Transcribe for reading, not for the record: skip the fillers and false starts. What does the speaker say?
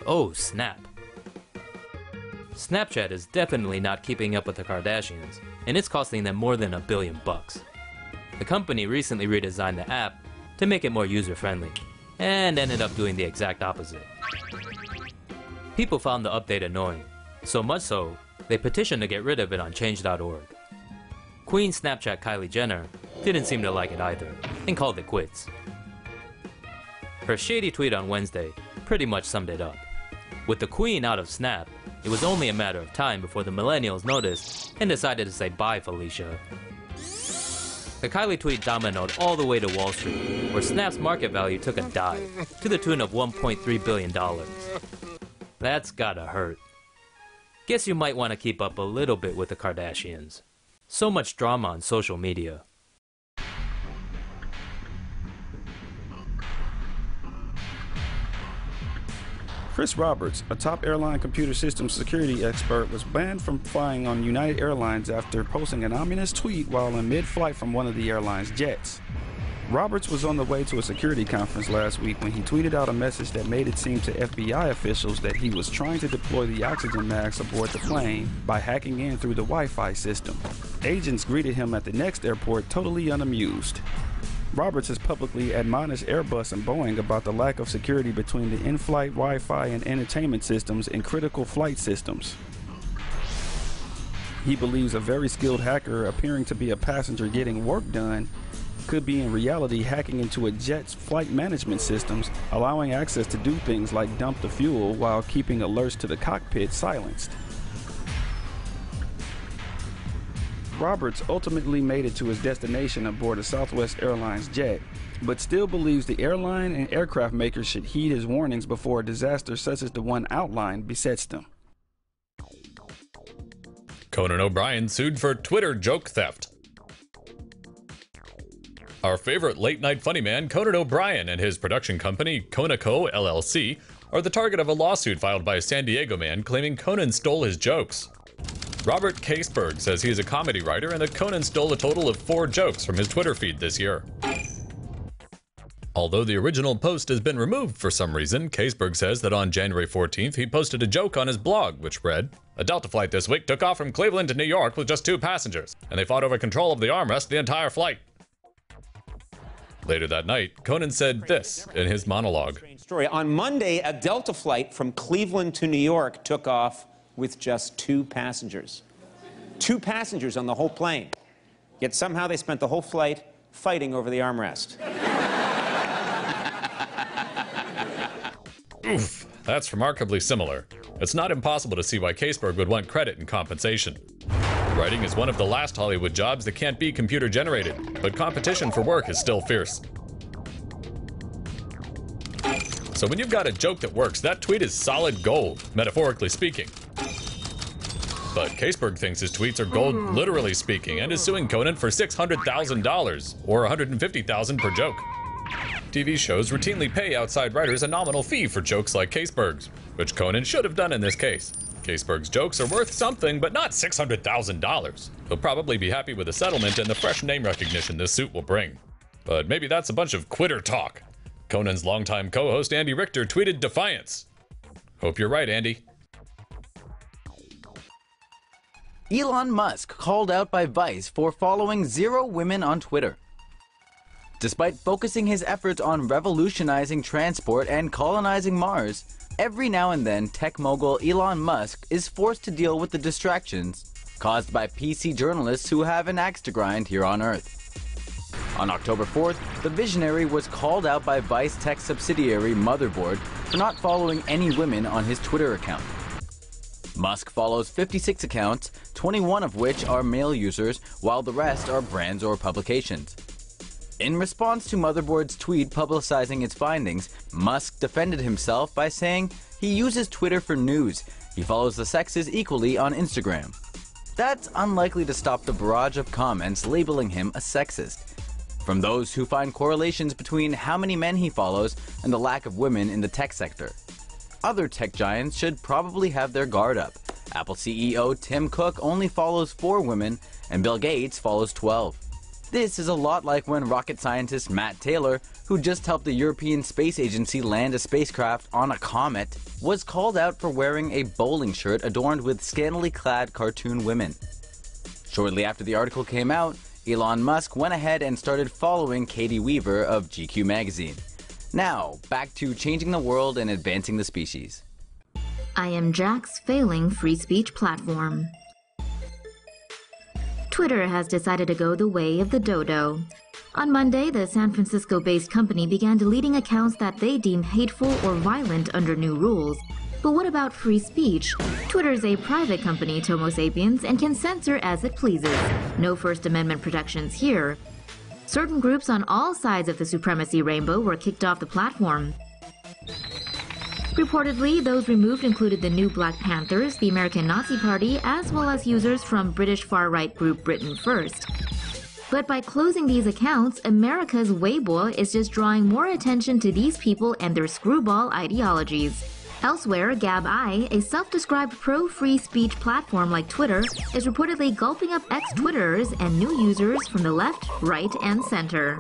Oh snap. Snapchat is definitely not keeping up with the Kardashians, and it's costing them more than $1 billion. The company recently redesigned the app to make it more user-friendly, and ended up doing the exact opposite. People found the update annoying, so much so, they petitioned to get rid of it on change.org. Queen Snapchat Kylie Jenner didn't seem to like it either, and called it quits. Her shady tweet on Wednesday pretty much summed it up. With the Queen out of Snap, it was only a matter of time before the millennials noticed and decided to say bye, Felicia. The Kylie tweet dominoed all the way to Wall Street, where Snap's market value took a dive to the tune of $1.3 billion. That's gotta hurt. Guess you might want to keep up a little bit with the Kardashians. So much drama on social media. Chris Roberts, a top airline computer systems security expert, was banned from flying on United Airlines after posting an ominous tweet while in mid-flight from one of the airline's jets. Roberts was on the way to a security conference last week when he tweeted out a message that made it seem to FBI officials that he was trying to deploy the oxygen masks aboard the plane by hacking in through the Wi-Fi system. Agents greeted him at the next airport totally unamused. Roberts has publicly admonished Airbus and Boeing about the lack of security between the in-flight Wi-Fi and entertainment systems and critical flight systems. He believes a very skilled hacker appearing to be a passenger getting work done could be in reality hacking into a jet's flight management systems, allowing access to do things like dump the fuel while keeping alerts to the cockpit silenced. Roberts ultimately made it to his destination aboard a Southwest Airlines jet, but still believes the airline and aircraft makers should heed his warnings before a disaster such as the one outlined besets them. Conan OBrien sued for Twitter joke theft. Our favorite late-night funny man, Conan OBrien, and his production company, Conaco LLC, are the target of a lawsuit filed by a San Diego man claiming Conan stole his jokes. Robert Caseberg says he is a comedy writer and that Conan stole a total of 4 jokes from his Twitter feed this year. Although the original post has been removed for some reason, Caseberg says that on January 14th he posted a joke on his blog, which read, "A Delta flight this week took off from Cleveland to New York with just 2 passengers, and they fought over control of the armrest the entire flight." Later that night, Conan said this in his monologue. Story. On Monday, a Delta flight from Cleveland to New York took off with just 2 passengers. 2 passengers on the whole plane. Yet somehow they spent the whole flight fighting over the armrest. Oof, that's remarkably similar. It's not impossible to see why Caseberg would want credit and compensation. Writing is one of the last Hollywood jobs that can't be computer generated, but competition for work is still fierce. So when you've got a joke that works, that tweet is solid gold, metaphorically speaking. But Caseberg thinks his tweets are gold literally speaking and is suing Conan for $600,000 or $150,000 per joke. TV shows routinely pay outside writers a nominal fee for jokes like Caseberg's, which Conan should have done in this case. Caseberg's jokes are worth something, but not $600,000. He'll probably be happy with the settlement and the fresh name recognition this suit will bring. But maybe that's a bunch of quitter talk. Conan's longtime co-host Andy Richter tweeted defiance. Hope you're right, Andy. Elon Musk called out by Vice for following 0 women on Twitter. Despite focusing his efforts on revolutionizing transport and colonizing Mars, every now and then tech mogul Elon Musk is forced to deal with the distractions caused by PC journalists who have an axe to grind here on Earth. On October 4th, the visionary was called out by Vice tech subsidiary Motherboard for not following any women on his Twitter account. Musk follows 56 accounts, 21 of which are male users, while the rest are brands or publications. In response to Motherboard's tweet publicizing its findings, Musk defended himself by saying he uses Twitter for news. He follows the sexes equally on Instagram. That's unlikely to stop the barrage of comments labeling him a sexist, from those who find correlations between how many men he follows and the lack of women in the tech sector. Other tech giants should probably have their guard up. Apple CEO Tim Cook only follows 4 women, and Bill Gates follows 12. This is a lot like when rocket scientist Matt Taylor, who just helped the European Space Agency land a spacecraft on a comet, was called out for wearing a bowling shirt adorned with scantily clad cartoon women. Shortly after the article came out, Elon Musk went ahead and started following Katie Weaver of GQ magazine. Now, back to changing the world and advancing the species. I am Jack's failing free speech platform. Twitter has decided to go the way of the Dodo. On Monday, the San Francisco-based company began deleting accounts that they deem hateful or violent under new rules. But what about free speech? Twitter's a private company, Tomo Sapiens, and can censor as it pleases. No First Amendment protections here. Certain groups on all sides of the supremacy rainbow were kicked off the platform. Reportedly, those removed included the New Black Panthers, the American Nazi Party, as well as users from British far-right group Britain First. But by closing these accounts, America's Weibo is just drawing more attention to these people and their screwball ideologies. Elsewhere, Gab-I, a self-described pro-free speech platform like Twitter, is reportedly gulping up ex-Twitterers and new users from the left, right, and center.